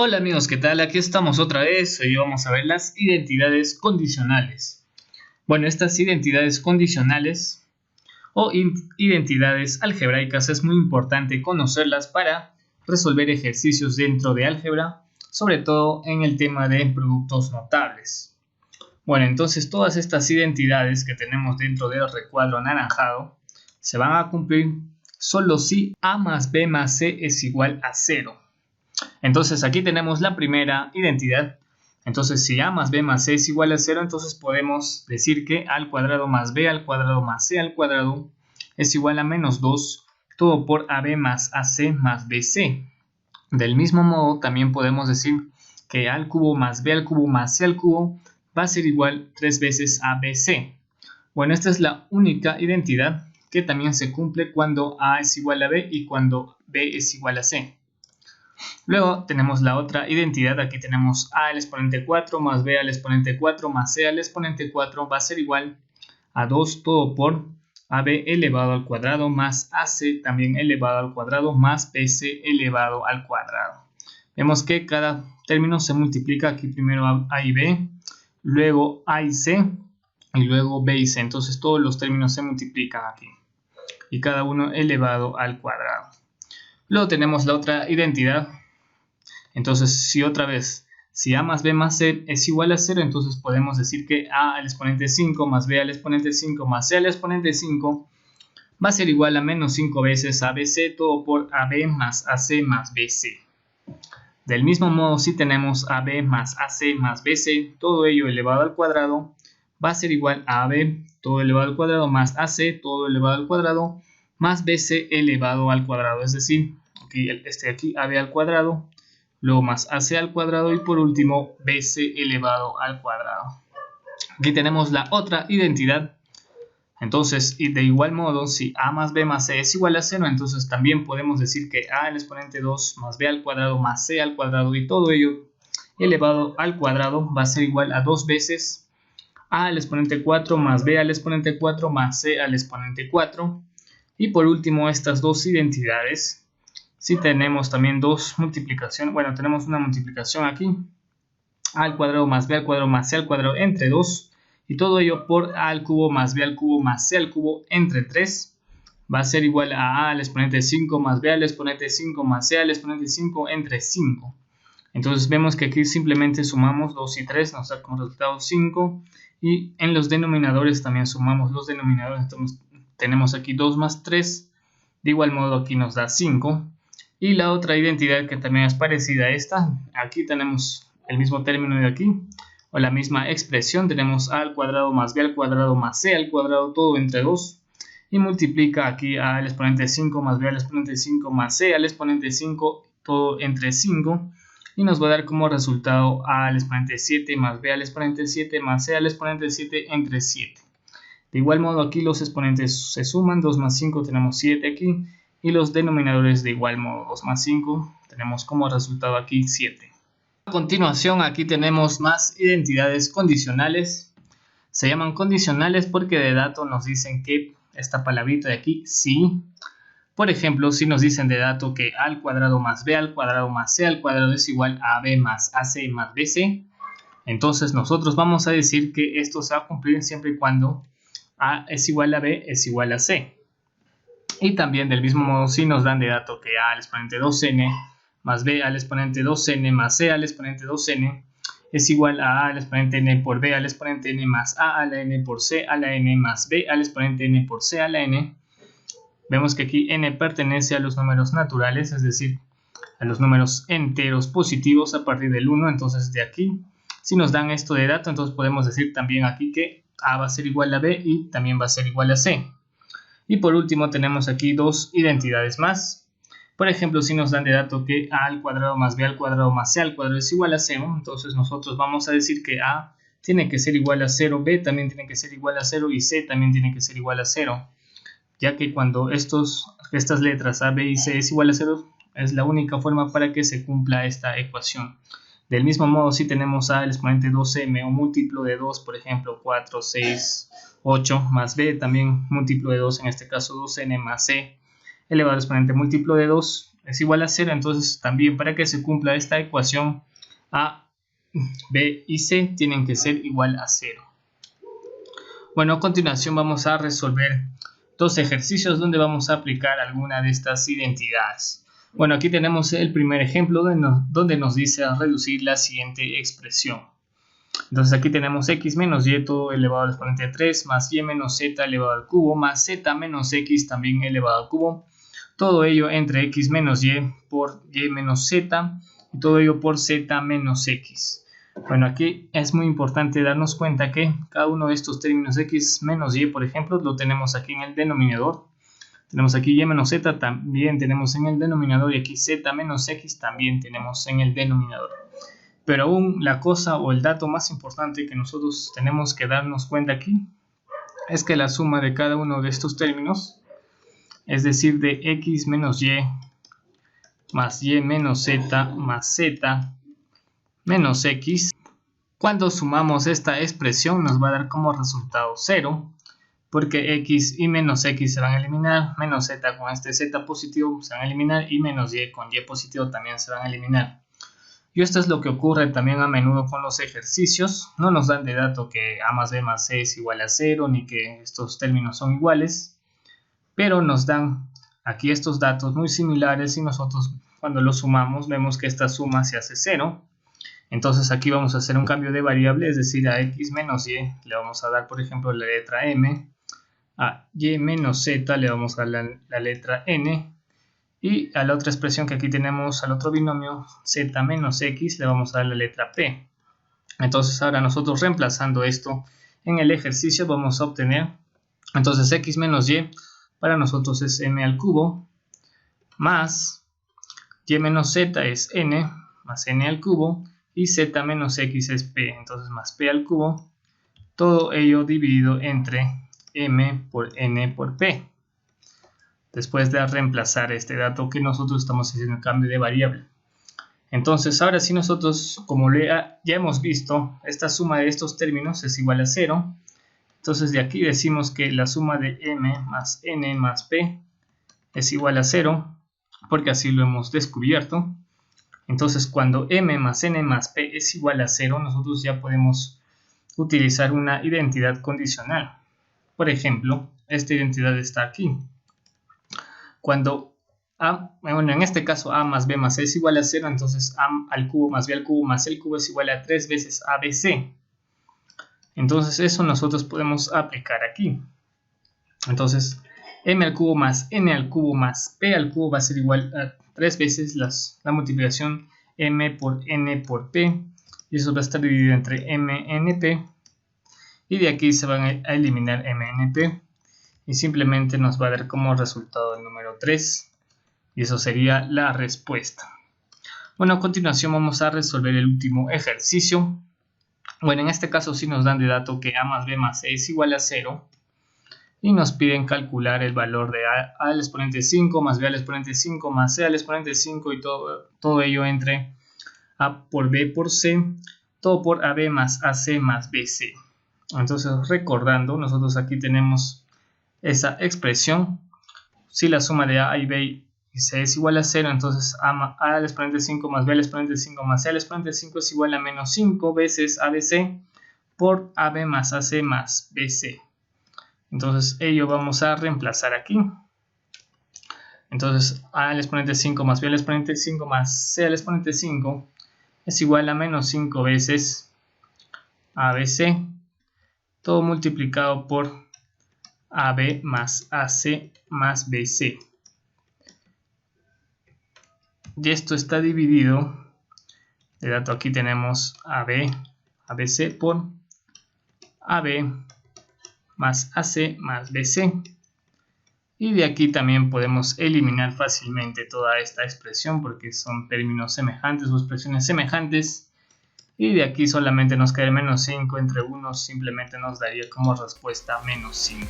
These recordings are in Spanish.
Hola amigos, ¿qué tal? Aquí estamos otra vez. Hoy vamos a ver las identidades condicionales. Bueno, estas identidades condicionales o identidades algebraicas es muy importante conocerlas para resolver ejercicios dentro de álgebra, sobre todo en el tema de productos notables. Bueno, entonces todas estas identidades que tenemos dentro del recuadro anaranjado se van a cumplir solo si a más b más c es igual a 0. Entonces aquí tenemos la primera identidad. Entonces si a más b más c es igual a 0, entonces podemos decir que a al cuadrado más b al cuadrado más c al cuadrado es igual a menos 2, todo por ab más ac más bc. Del mismo modo también podemos decir que a al cubo más b al cubo más c al cubo va a ser igual 3 veces a bc. Bueno, esta es la única identidad que también se cumple cuando a es igual a b y cuando b es igual a c. Luego tenemos la otra identidad, aquí tenemos a al exponente 4 más b al exponente 4 más c al exponente 4 va a ser igual a 2 todo por ab elevado al cuadrado más ac también elevado al cuadrado más bc elevado al cuadrado. Vemos que cada término se multiplica, aquí primero a y b, luego a y c y luego b y c, entonces todos los términos se multiplican aquí y cada uno elevado al cuadrado. Luego tenemos la otra identidad. Entonces, si otra vez, si a más b más c es igual a 0, entonces podemos decir que a al exponente 5 más b al exponente 5 más c al exponente 5 va a ser igual a menos 5 veces abc, todo por ab más ac más bc. Del mismo modo, si tenemos ab más ac más bc, todo ello elevado al cuadrado, va a ser igual a ab todo elevado al cuadrado más ac todo elevado al cuadrado más bc elevado al cuadrado. Es decir, aquí ab al cuadrado, luego más ac al cuadrado y por último bc elevado al cuadrado. Aquí tenemos la otra identidad. Entonces, y de igual modo, si a más b más c es igual a 0, entonces también podemos decir que a al exponente 2 más b al cuadrado más c al cuadrado y todo ello elevado al cuadrado va a ser igual a 2 veces a al exponente 4 más b al exponente 4 más c al exponente 4. Y por último, estas dos identidades, si tenemos también dos multiplicaciones, bueno, tenemos una multiplicación aquí, a al cuadrado más b al cuadrado más c al cuadrado entre 2, y todo ello por a al cubo más b al cubo más c al cubo entre 3, va a ser igual a al exponente 5 más b al exponente 5 más c al exponente 5 entre 5. Entonces vemos que aquí simplemente sumamos 2 y 3, nos da como resultado 5, y en los denominadores también sumamos los denominadores, entonces tenemos aquí 2 más 3, de igual modo aquí nos da 5. Y la otra identidad que también es parecida a esta, aquí tenemos el mismo término de aquí, o la misma expresión, tenemos a al cuadrado más b al cuadrado más c al cuadrado, todo entre 2, y multiplica aquí a al exponente 5 más b al exponente 5 más c al exponente 5, todo entre 5, y nos va a dar como resultado a al exponente 7 más b al exponente 7 más c al exponente 7 entre 7. De igual modo aquí los exponentes se suman, 2 más 5 tenemos 7 aquí, y los denominadores de igual modo, 2 más 5 tenemos como resultado aquí 7. A continuación aquí tenemos más identidades condicionales. Se llaman condicionales porque de dato nos dicen que esta palabrita de aquí, sí. Por ejemplo, si nos dicen de dato que a al cuadrado más b al cuadrado más c al cuadrado es igual a ab más ac más bc, entonces nosotros vamos a decir que esto se va a cumplir siempre y cuando a es igual a b es igual a c. Y también del mismo modo, si nos dan de dato que a al exponente 2n más b al exponente 2n más c al exponente 2n es igual a al exponente n por b al exponente n más a la n por c a la n más b al exponente n por c a la n. Vemos que aquí n pertenece a los números naturales, es decir, a los números enteros positivos a partir del 1. Entonces de aquí, si nos dan esto de dato, entonces podemos decir también aquí que a va a ser igual a b y también va a ser igual a c. Y por último tenemos aquí dos identidades más. Por ejemplo, si nos dan de dato que a al cuadrado más b al cuadrado más c al cuadrado es igual a 0, entonces nosotros vamos a decir que a tiene que ser igual a 0, b también tiene que ser igual a 0 y c también tiene que ser igual a 0. Ya que cuando estas letras a, b y c es igual a 0, es la única forma para que se cumpla esta ecuación. Del mismo modo, si tenemos a al exponente 2m o múltiplo de 2, por ejemplo 4, 6, 8 más b, también múltiplo de 2, en este caso 2n más c elevado al exponente múltiplo de 2, es igual a 0, entonces también para que se cumpla esta ecuación A, B y C tienen que ser igual a 0. Bueno, a continuación vamos a resolver dos ejercicios donde vamos a aplicar alguna de estas identidades. Bueno, aquí tenemos el primer ejemplo donde nos dice reducir la siguiente expresión. Entonces aquí tenemos x menos y todo elevado al exponente 3 más y menos z elevado al cubo más z menos x también elevado al cubo. Todo ello entre x menos y por y menos z y todo ello por z menos x. Bueno, aquí es muy importante darnos cuenta que cada uno de estos términos x menos y, por ejemplo, lo tenemos aquí en el denominador. Tenemos aquí y menos z, también tenemos en el denominador, y aquí z menos x también tenemos en el denominador. Pero aún la cosa o el dato más importante que nosotros tenemos que darnos cuenta aquí es que la suma de cada uno de estos términos, es decir, de x menos y más y menos z más z menos x, cuando sumamos esta expresión nos va a dar como resultado 0, porque x y menos x se van a eliminar, menos z con este z positivo se van a eliminar y menos y con y positivo también se van a eliminar. Y esto es lo que ocurre también a menudo con los ejercicios. No nos dan de dato que a más b más c es igual a 0 ni que estos términos son iguales, pero nos dan aquí estos datos muy similares y nosotros cuando los sumamos vemos que esta suma se hace 0. Entonces aquí vamos a hacer un cambio de variable, es decir, a x menos y le vamos a dar, por ejemplo, la letra m, a y menos z le vamos a dar la letra n, y a la otra expresión que aquí tenemos, al otro binomio, z menos x, le vamos a dar la letra p. Entonces ahora nosotros reemplazando esto en el ejercicio vamos a obtener, entonces x menos y para nosotros es m al cubo, más y menos z es n, más n al cubo, y z menos x es p, entonces más p al cubo, todo ello dividido entre m por n por p, después de reemplazar este dato que nosotros estamos haciendo el cambio de variable. Entonces ahora sí nosotros, como ya hemos visto, esta suma de estos términos es igual a 0, entonces de aquí decimos que la suma de m más n más p es igual a 0, porque así lo hemos descubierto. Entonces cuando m más n más p es igual a 0, nosotros ya podemos utilizar una identidad condicional. Por ejemplo, esta identidad está aquí. Cuando a, bueno, en este caso a más b más c es igual a 0, entonces a al cubo más b al cubo más c al cubo es igual a 3 veces abc. Entonces eso nosotros podemos aplicar aquí. Entonces m al cubo más n al cubo más p al cubo va a ser igual a 3 veces la multiplicación m por n por p, y eso va a estar dividido entre mnp, y de aquí se van a eliminar mnp, y simplemente nos va a dar como resultado el número 3, y eso sería la respuesta. Bueno, a continuación vamos a resolver el último ejercicio. Bueno, en este caso sí nos dan de dato que a más b más c es igual a 0, y nos piden calcular el valor de a al exponente 5 más b al exponente 5 más c al exponente 5 y todo ello entre a por b por c, todo por ab más ac más bc. Entonces recordando, nosotros aquí tenemos esa expresión. Si la suma de a y b y c es igual a 0, entonces a al exponente 5 más b al exponente 5 más c al exponente 5 es igual a menos 5 veces abc por ab más ac más bc. Entonces ello vamos a reemplazar aquí. Entonces a al exponente 5 más b al exponente 5 más c al exponente 5 es igual a menos 5 veces abc, todo multiplicado por ab más ac más bc. Y esto está dividido, de dato aquí tenemos abc por ab más AC más BC, y de aquí también podemos eliminar fácilmente toda esta expresión porque son términos semejantes o expresiones semejantes, y de aquí solamente nos queda menos 5 entre 1, simplemente nos daría como respuesta menos 5.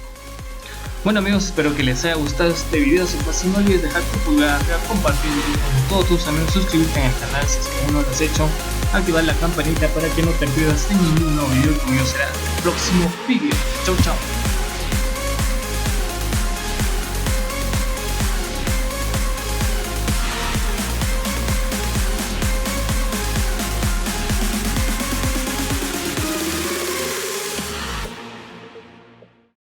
Bueno amigos, espero que les haya gustado este video. Si fue así, no olvides dejar tu pulgar arriba, compartir con todos tus amigos, suscribirte en el canal si es que aún no lo has hecho, activar la campanita para que no te pierdas ningún nuevo video, como yo será el próximo video. Chau chau.